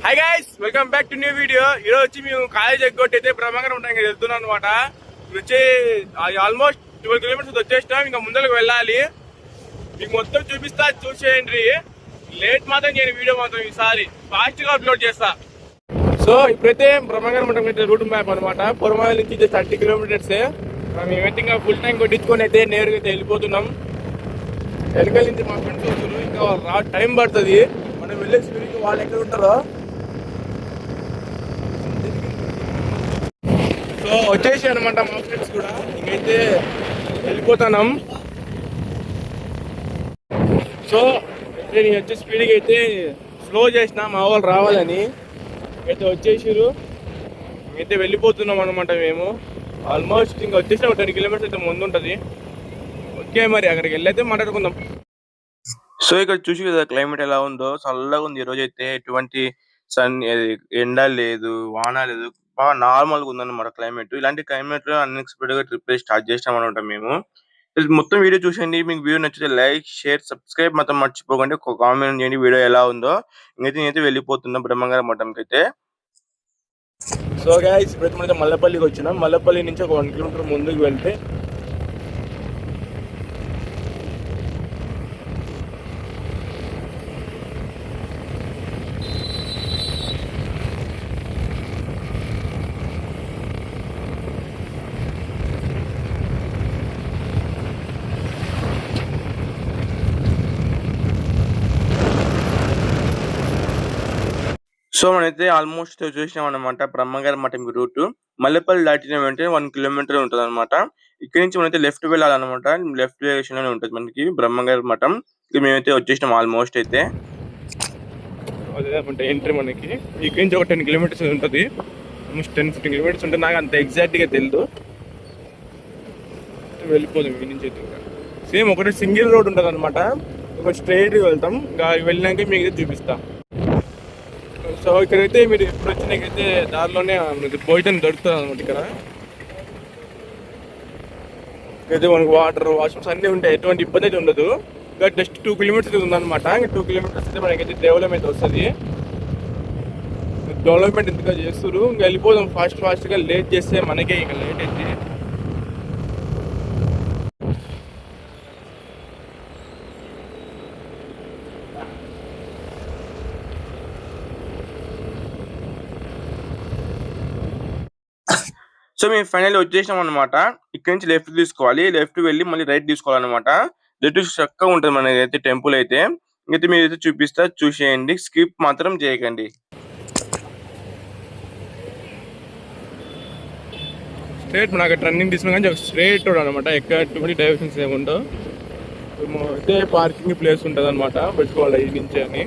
Hi guys, welcome back to new video. ఈరోజు వచ్చి మేము కాలేజ్ ఎగ్గొట్టి అయితే బ్రహ్మంగా ఉంటాం కదా వెళ్తున్నాం అనమాట. వచ్చి ఆల్మోస్ట్ 12 కిలోమీటర్స్ వచ్చేసినాం. ఇంకా ముందరకు వెళ్ళాలి. మీకు మొత్తం చూపిస్తా, చూసేయండి. లేట్ మాత్రం నేను వీడియో మాత్రం ఈసారి ఫాస్ట్ గా అప్లోడ్ చేస్తా. సో ఇప్పుడైతే బ్రహ్మంగా ఉంటాం రూట్ మ్యాప్ అనమాట. పొరమాల నుంచి 30 కిలోమీటర్స్. మేమైతే ఇంకా ఫుల్ టైం కొట్టించుకొని అయితే నేరుగా అయితే వెళ్ళిపోతున్నాం. వెనకాల నుంచి మా ఫ్రెండ్స్ వస్తున్నారు. ఇంకా టైం పడుతుంది. మనం వెళ్ళే స్పీడ్కి వాళ్ళు ఎక్కడ ఉంటారో. సో వచ్చేసి అనమాట మా ఫ్రెండ్స్ కూడా. ఇంకైతే వెళ్ళిపోతున్నాం. సో నేను వచ్చే స్పీడ్కి అయితే స్లో చేసిన మా వాళ్ళు రావాలని. అయితే వచ్చేసారు. అయితే వెళ్ళిపోతున్నాం అనమాట మేము. ఆల్మోస్ట్ ఇంకా వచ్చేసిన 10 కిలోమీటర్స్ అయితే ముందు ఉంటుంది. ఓకే, మరి అక్కడికి వెళ్ళైతే మాట్లాడుకుందాం. సో ఇక్కడ చూసి కదా క్లైమేట్ ఎలా ఉందో, చల్లగా ఉంది. ఈ రోజు అయితే ఎటువంటి ఎండ లేదు, వాన లేదు, బాగా నార్మల్ గా ఉందన్నమాట క్లైమేట్. ఇలాంటి క్లైమేట్ లో అన్ఎక్స్పెక్టెడ్ గా ట్రిప్ స్టార్ట్ చేసాం అనమాట మేము. మొత్తం వీడియో చూసండి. మీకు వీడియో నచ్చితే లైక్, షేర్, సబ్స్క్రైబ్ మాత్రం మర్చిపోకండి. ఒక కామెంట్ చేయండి వీడియో ఎలా ఉందో. నేనైతే వెళ్ళిపోతున్నాం బ్రహ్మంగారం మఠంకి అయితే. సో గైస్, ఇప్పుడైతే మనం మల్లపల్లికి వచ్చినాం. మల్లపల్లి నుంచి ఒక 1 కిలోమీటర్ ముందుకు వెళ్తే సో మనైతే ఆల్మోస్ట్ చూసినాం అనమాట బ్రహ్మంగారం మఠం రూట్. మల్లెపల్లి దాటిన వెంటనే 1 కిలోమీటర్ ఉంటుంది అనమాట. ఇక్కడ నుంచి మనైతే లెఫ్ట్ వెళ్ళాలన్నమాట. లెఫ్ట్ డైరెక్షన్ లోనే ఉంటుంది మనకి బ్రహ్మంగారం మఠం. మేమైతే వచ్చేసినాం ఆల్మోస్ట్ అయితే. అదే ఎంట్రీ మనకి ఇక్కడ నుంచి ఒక 10 కిలోమీటర్స్ ఉంటుంది. ఆల్మోస్ట్ 10-15 కిలోమీటర్స్ ఉంటుంది. నాకు అంత ఎగ్జాక్ట్ గా తెలియదు. వెళ్ళిపోదాం ఈ నుంచి అయితే. సేమ్ ఒకటి సింగిల్ రోడ్ ఉంటుంది అనమాట. ఒక స్ట్రైట్ వెళ్తాం. ఇంకా వెళ్ళినాక మీకు చూపిస్తాం. సో ఇక్కడైతే మీరు ఎప్పుడు వచ్చినాకైతే దారిలోనే భోజనం దొరుకుతుంది అనమాట. ఇక్కడ అయితే మనకు వాటర్, వాష్రూమ్స్ అన్నీ ఉంటాయి. ఎటువంటి ఇబ్బంది అయితే ఉండదు. ఇంకా జస్ట్ 2 కిలోమీటర్స్ ఉందన్నమాట. ఇంకా 2 కిలోమీటర్స్ అయితే మనకైతే డెవలప్మెంట్ వస్తుంది. డెవలప్మెంట్ ఇంతగా చేస్తారు. ఇంకా వెళ్ళిపోదాం ఫాస్ట్గా. లేట్ చేస్తే మనకే ఇంకా లేట్ అయితే. సో మేము ఫైనల్ వచ్చేసాం అనమాట. ఇక్కడ నుంచి లెఫ్ట్ తీసుకోవాలి. లెఫ్ట్ వెళ్ళి మళ్ళీ రైట్ తీసుకోవాలన్నమాట. లెఫ్ట్ చక్కగా ఉంటుంది మనకైతే టెంపుల్ అయితే. ఇంకైతే మీరైతే చూపిస్తా, చూసేయండి. స్కిప్ మాత్రం చేయకండి. స్ట్రైట్ మనకు టర్నింగ్ తీసుకున్నా కానీ స్ట్రైట్ రోడ్ అనమాట. ఎటువంటి డైరెక్షన్స్ ఏముండవు. అయితే పార్కింగ్ ప్లేస్ ఉంటుంది అనమాట. పెట్టుకోవాలి ఈ నుంచి అని.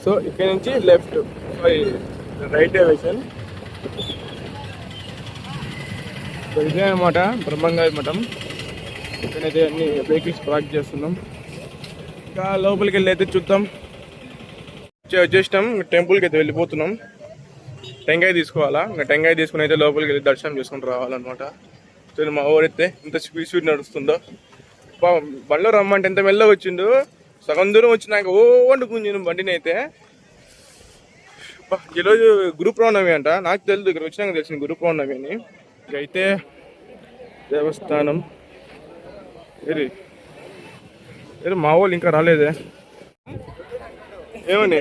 సో ఇక్కడ నుంచి లెఫ్ట్, రైట్ డైరెక్షన్. ఇదే అనమాట బ్రహ్మంగారం మఠం. ఇక్కడైతే అన్ని వెహికల్స్ పార్క్ చేస్తున్నాం. ఇంకా లోపలికి వెళ్ళి అయితే చూద్దాం. వచ్చేసినాం. టెంపుల్కి అయితే వెళ్ళిపోతున్నాం. టెంకాయ తీసుకోవాలా. ఇంకా టెంకాయ తీసుకుని అయితే లోపలికి వెళ్ళి దర్శనం చేసుకుని రావాలన్నమాట. సో మా ఊరైతే ఎంత స్పీడ్ నడుస్తుందో. బండిలో రమ్మంటే ఎంత మెల్లగా వచ్చిండు. సగం దూరం వచ్చినాక వండుకుంది బండిని అయితే. ఈరోజు గురు పౌర్ణమి అంట. నాకు తెలుసు, ఇక్కడ వచ్చినాక తెలిసింది గురు పౌర్ణమి అని. అయితే దేవస్థానం మా వాళ్ళు ఇంకా రాలేదే. ఏమండి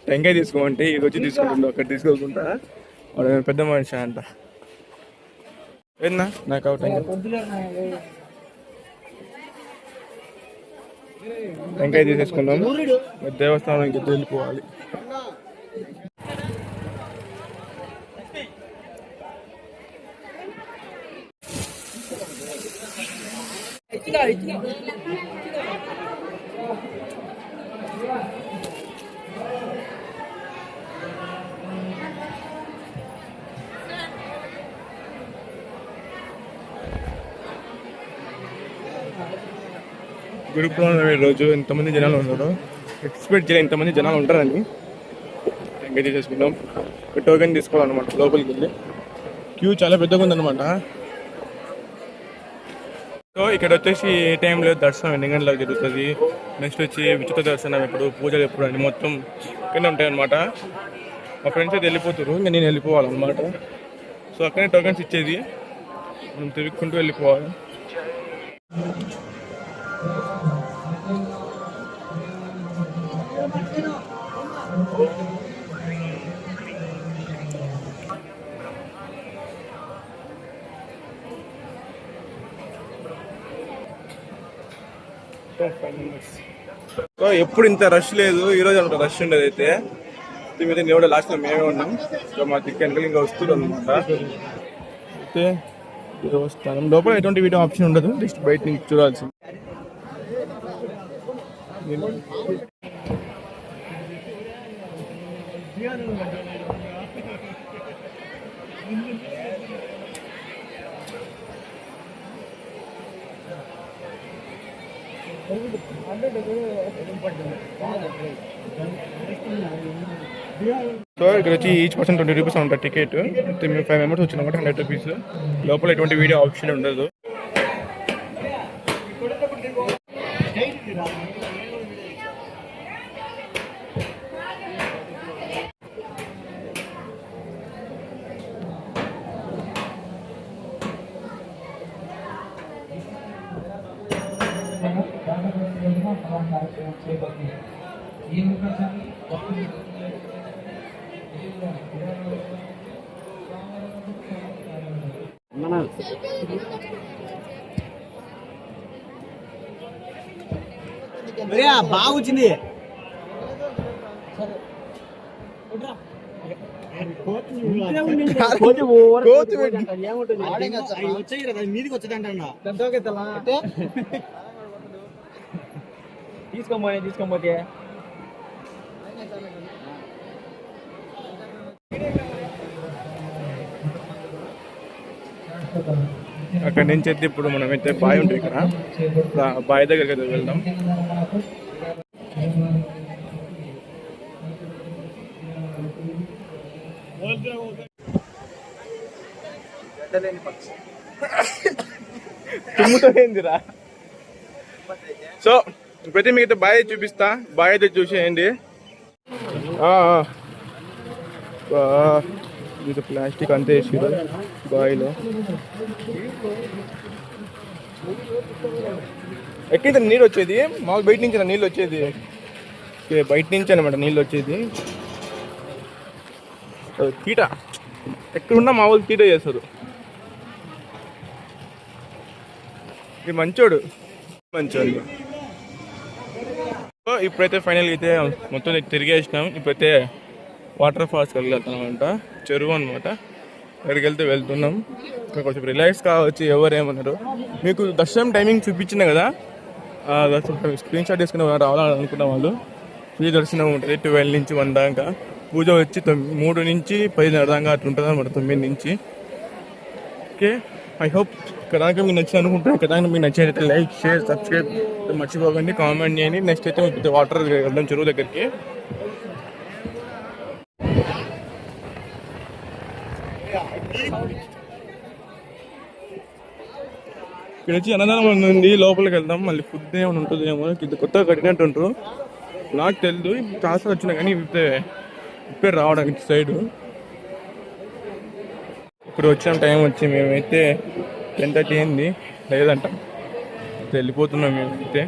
టెంకాయ తీసుకోమంటే ఇది వచ్చి తీసుకుంటుండే, అక్కడ తీసుకోకుండా వాడు పెద్ద మనిషి అంట. ఏనా నాకు టెంకాయ తీసేసుకున్నాం. దేవస్థానానికి వెళ్ళిపోవాలి. గురు పౌర్ణమి రోజు ఎంతమంది జనాలు ఉన్నారు. ఎక్స్పెక్ట్ చేయలేదు ఇంతమంది జనాలు ఉంటారని. ఎంగేజ్ చేసుకుందాం. టోకెన్ తీసుకోవాలన్నమాట లోపలికి వెళ్ళి. క్యూ చాలా పెద్దగా ఉందన్నమాట. సో ఇక్కడ వచ్చేసి ఏ టైంలో దర్శనం ఎన్ని గంటలకు జరుగుతుంది, నెక్స్ట్ వచ్చి ఉచిత దర్శనం ఎప్పుడు, పూజలు ఎప్పుడు అని మొత్తం ఇక్కడనే ఉంటాయి అనమాట. మా ఫ్రెండ్స్ అయితే వెళ్ళిపోతారు, ఇంకా నేను వెళ్ళిపోవాలన్నమాట. సో అక్కడనే టోకెన్స్ ఇచ్చేది, మనం తిరుగుకుంటూ వెళ్ళిపోవాలి. సో ఎప్పుడు ఇంత రష్ లేదు, ఈరోజు అంత రష్ ఉండేది. అయితే మీద నేను లాస్ట్లో మేమే ఉన్నాం. సో మా దిక్కు వెనకాల ఇంకా వస్తుంది అనమాట. అయితే వస్తాను. లోపల ఎటువంటి వీడియో ఆప్షన్ ఉండదు, జస్ట్ బయట నుంచి చూడాల్సింది. సో ఇక్కడ వచ్చి ఈచ్ పర్సన్ 20 రూపీస్ ఉంటుంది టికెట్. మేము 5 మెంబర్స్ వచ్చినాం, 100 రూపీస్. లోపల ఎటువంటి వీడియో ఆప్షన్ ఉండదు. బాగా వచ్చింది. మీదికి వచ్చేదంట తీసుకోపోతే అక్కడి నుంచి అయితే ఇప్పుడు మనమైతే బాయ్ ఉంటుంది ఇక్కడ, బాయ్ దగ్గరికి అయితే వెళ్దాం. తుమ్ముతో ఏందిరా. సో ఇప్పుడైతే మీకైతే బాయ్ చూపిస్తా, బాయ్ అయితే చూసేయండి. ఇది ప్లాస్టిక్ అంతే వేసారు బాయిలో. ఎక్కడైతే నీళ్ళు వచ్చేది, మామూలు బయట నుంచి నీళ్ళు వచ్చేది, బయట నుంచి అనమాట నీళ్ళు వచ్చేది. తీట ఎక్కడున్నా మామూలు తీట చేస్తారు. ఇది మంచోడు. ఇప్పుడైతే ఫైనల్గా అయితే మొత్తం తిరిగేసినాం. ఇప్పుడైతే వాటర్ ఫాల్స్కి వెళ్తాం అనమాట, చెరువు అనమాట. అక్కడికి వెళ్తున్నాం. ఇక్కడ కొంచెం రిలాక్స్ కావచ్చు, ఎవరేమన్నారు. మీకు దర్శనం టైమింగ్ చూపించిన కదా, స్క్రీన్ షాట్ తీసుకుని రావాలనుకున్న వాళ్ళు ఫ్రీ దర్శనం ఉంటుంది 12 నుంచి 1 దాకా. పూజ వచ్చి 3 నుంచి 10 దాకా అట్లా ఉంటుంది అనమాట, 9 నుంచి. ఓకే, ఐ హోప్ ఇక్కడ మీకు నచ్చింది అనుకుంటున్నాను. ఇక్కడ మీకు నచ్చినట్లయితే లైక్, షేర్, సబ్స్క్రైబ్ మర్చిపోకండి, కామెంట్ చేయండి. నెక్స్ట్ అయితే వాటర్ వెళ్దాం చెరువు దగ్గరికి. ఇక్కడ వచ్చి అన్నదానం ఉంది, లోపలికి వెళ్దాం. మళ్ళీ ఫుడ్ ఏమైనా ఉంటుందేమో, ఇది కొత్తగా కట్టినట్టు ఉంటారు, నాకు తెలియదు. చాలా వచ్చినా కానీ ఇప్పుడే రావడానికి సైడు. ఇప్పుడు వచ్చిన టైం వచ్చి మేమైతే 10:30 అయింది, లేదంట వెళ్ళిపోతున్నాం మేమైతే.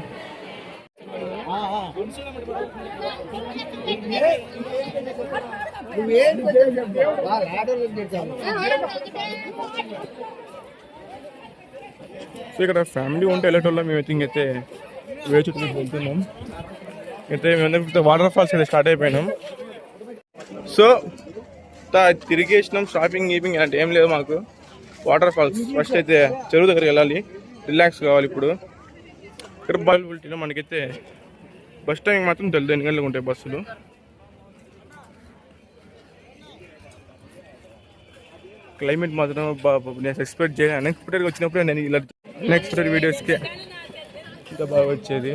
సో ఇక్కడ ఫ్యామిలీ ఉంటే వెళ్ళేటోళ్ళం మేమైతే. ఇంకైతే వేచి వెళ్తున్నాం. అయితే మేమందరం వాటర్ ఫాల్స్ అయితే స్టార్ట్ అయిపోయినాం. సో తిరిగేసినాం. షాపింగ్ గీపింగ్ అంటే ఏం లేదు మాకు. వాటర్ ఫాల్స్ ఫస్ట్ అయితే చెరువు దగ్గరికి వెళ్ళాలి, రిలాక్స్ కావాలి. ఇప్పుడు ఇక్కడ అవైలబిలిటీలో మనకైతే బస్ టైమింగ్ మాత్రం తెలియదు, ఎన్ని గంటలకు ఉంటాయి బస్సులు. క్లైమేట్ మాత్రం నేను ఎక్స్పెక్ట్ చేయను. అన్ఎక్స్పెక్టెడ్గా వచ్చినప్పుడు నేను ఇలా నెక్స్ట్ వీడియోస్కే ఇంత బాగా వచ్చేది.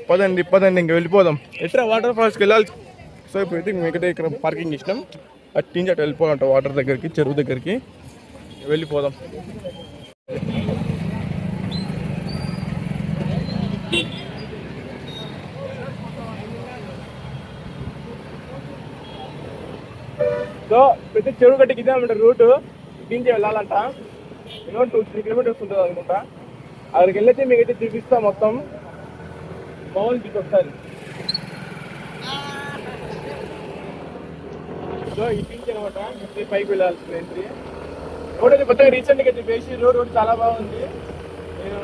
పదండి పదండి ఇంక వెళ్ళిపోదాం. ఎట్లా వాటర్ ఫాల్స్కి వెళ్ళాలి. సో ఇప్పుడైతే మేమైతే ఇక్కడ పార్కింగ్ ఇచ్చినాం. అటు నుంచి అటు వెళ్ళిపోవాలంట వాటర్ దగ్గరికి, చెరువు దగ్గరికి వెళ్ళిపోదాం. సో ప్రతి చెరువు గట్టికి ఇదే అనమాట రూట్. ఇటు వెళ్ళాలంట. 2-3 కిలోమీటర్స్ ఉంటుంది అనుకుంటా. అక్కడికి వెళ్ళైతే మీకైతే చూపిస్తా మొత్తం. బాగుంది ఒకసారి. సో ఇటు అనమాట పైకి వెళ్ళాల్సింది ఎంట్రీ. రోడ్ అయితే కొత్తగా రీసెంట్గా అయితే వేసి రోడ్ చాలా బాగుంది. నేను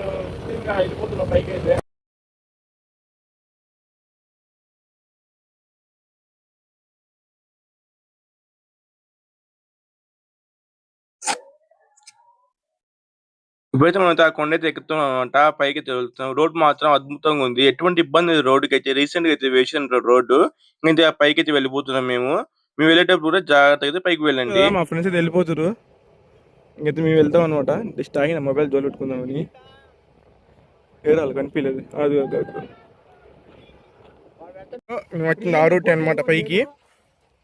ఇంకా వెళ్ళిపోతున్నా పైకి అయితే. ఇప్పుడైతే మనం ఆ కొండ అయితే ఎక్కుతున్నాం అనమాట. పైకి అయితే వెళ్తున్నాం. రోడ్ మాత్రం అద్భుతంగా ఉంది. ఎటువంటి ఇబ్బంది లేదు రోడ్డుకి అయితే. రీసెంట్ గా అయితే వేసిన రోడ్డు. ఇంకా ఆ పైకి అయితే వెళ్ళిపోతున్నాం మేము వెళ్ళేటప్పుడు కూడా జాగ్రత్తగా అయితే పైకి వెళ్ళండి. మా ఫ్రెండ్స్ అయితే వెళ్ళిపోతారు. ఇంకైతే మేము వెళ్తాం అనమాట. జస్ట్ ఆగి నా మొబైల్ జోలు పెట్టుకుందామని. ఏరాలు కనిపించలేదు. అది మేము వచ్చింది ఆ రూట్ అనమాట పైకి.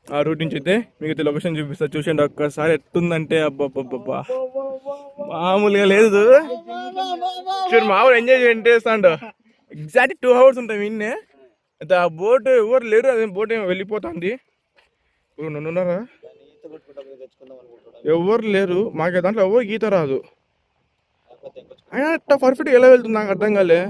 ఆ రూట్ నుంచి అయితే మీకు లొకేషన్ చూపిస్తా. చూసండి ఒక్కసారి ఎట్టుందంటే అబ్బబ్బబ్బా మామూలుగా లేదు. చూడు మామూలు ఎంజాయ్ చేస్తాండు. ఎగ్జాక్ట్ 2 hours ఉంటాయి ఇన్నే. అయితే ఆ బోట్ ఎవరు లేరు. అదే బోట్ ఏమో వెళ్ళిపోతుంది. ఉన్నారా? ఎవరు లేరు. మాకు దాంట్లో ఎవరు గీత రాదు. అయినా అట్లా పర్ఫెక్ట్గా ఎలా వెళ్తుంది నాకు అర్థం కాలే.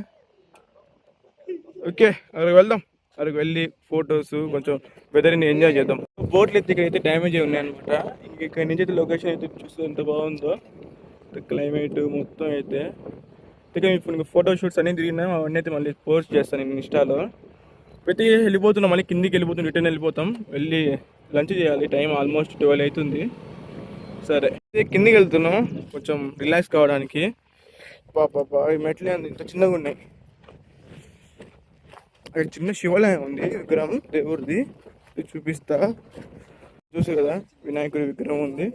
ఓకే అక్కడికి వెళ్దాం. అక్కడికి వెళ్ళి ఫొటోస్ కొంచెం వెదర్ని ఎంజాయ్ చేద్దాం. బోట్లు అయితే ఇక్కడైతే డ్యామేజ్ అయి ఉన్నాయి అనమాట. ఇక్కడ నుంచి అయితే లొకేషన్ అయితే చూస్తే ఎంత బాగుందో. క్లైమేట్ మొత్తం అయితే ఇప్పుడు ఫోటో షూట్స్ అనేది తిరిగినా అవన్నీ అయితే మళ్ళీ పోస్ట్ చేస్తాను నేను ఇన్స్టాలో. ప్రతి వెళ్ళిపోతున్నాం. మళ్ళీ కిందికి వెళ్ళిపోతున్నాం. రిటర్న్ వెళ్ళిపోతాం. వెళ్ళి లంచ్ చేయాలి. టైం ఆల్మోస్ట్ 12 అవుతుంది. సరే కిందికి వెళ్తున్నాం కొంచెం రిలాక్స్ కావడానికి. పాపా ఈ మెట్లు ఇంత చిన్నగా ఉన్నాయి. అక్కడ చిన్న శివాలయం ఉంది. విగ్రహం దేవుడిది చూపిస్తా. చూసే కదా వినాయకుడి విగ్రహం ఉంది.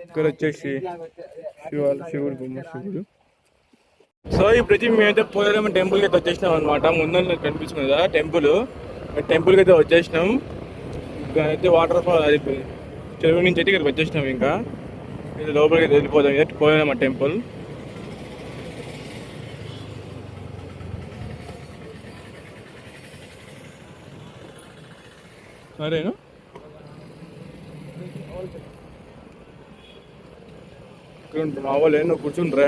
ఇక్కడ వచ్చేసి శివుడు బొమ్మ శివుడు. సో ఇప్పుడు మేమైతే పోలేరమ్మ టెంపుల్కి అయితే వచ్చేసినాం అనమాట. ముందు కనిపిస్తుంది కదా టెంపుల్కి అయితే వచ్చేసినాం. ఇంకా అయితే వాటర్ ఫాల్ అది చెరువు నుంచి అయితే ఇక్కడికి వచ్చేసినాం. ఇంకా ఇది లోపలికి అయితే వెళ్ళిపోతాం. ఇదే పోలేరమ్మ టెంపుల్. సరేనా మా వాళ్ళు నువ్వు కూర్చుండ్రా.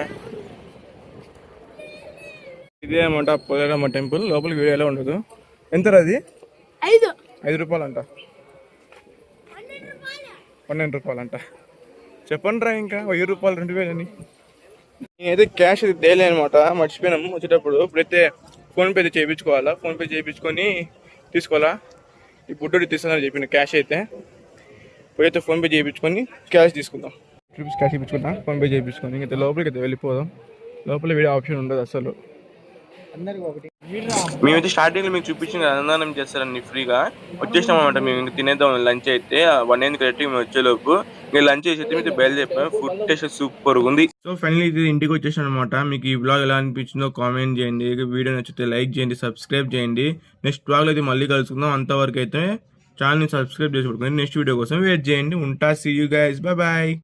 ఇదే అన్నమాట పోలేరమ్మ టెంపుల్. లోపలికి వీడియో ఎలా ఉండదు. ఎంత అది? 5 రూపాయలు అంట. 12 రూపాయలు అంట. చెప్పండి రా. ఇంకా 1000 రూపాయలు 2000 అని. నేనైతే క్యాష్ అయితే తేలే అనమాట. మర్చిపోయినాము వచ్చేటప్పుడు. ఇప్పుడైతే ఫోన్పే అయితే చేయించుకోవాలా. ఫోన్పే చేయించుకొని తీసుకోవాలా. ఈ బుడ్డోడి తీసుకోవాలని చెప్పిన క్యాష్ అయితే. ఇప్పుడైతే ఫోన్పే చేయించుకొని క్యాష్ తీసుకుందాం. Rupees cash ఇప్పించుకుందాం. ఫోన్పే చేయించుకొని ఇంకా లోపలికి అయితే వెళ్ళిపోదాం. లోపల వీడియో ఆప్షన్ ఉండదు అసలు. మేమైతే స్టార్టింగ్ లో మీకు చూపించిన అన్నదానం చేస్తారని ఫ్రీగా వచ్చేసినాం అనమాట. మేము ఇంకా తినేద్దాం లంచ్ అయితే 1 AM కరెక్ట్ మేము వచ్చేలోపు ఇంకా లంచ్ చేసి అయితే మీకు బయలుదేరిపోయాం. ఫుడ్ టేస్ట్ సూపర్ ఉంది. సో ఫైనల్లీ ఇది ఇంటికి వచ్చేసాను అనమాట. మీకు ఈ బ్లాగ్ ఎలా అనిపించిందో కామెంట్ చేయండి. వీడియో నచ్చితే లైక్ చేయండి, సబ్స్క్రైబ్ చేయండి. నెక్స్ట్ బ్లాగ్ లో అయితే మళ్ళీ కలుసుకుందాం. అంతవరకు అయితే ఛానల్ని సబ్స్క్రైబ్ చేసి పెట్టుకోండి. నెక్స్ట్ వీడియో కోసం వెయిట్ చేయండి. ఉంటా. See you guys. Bye bye.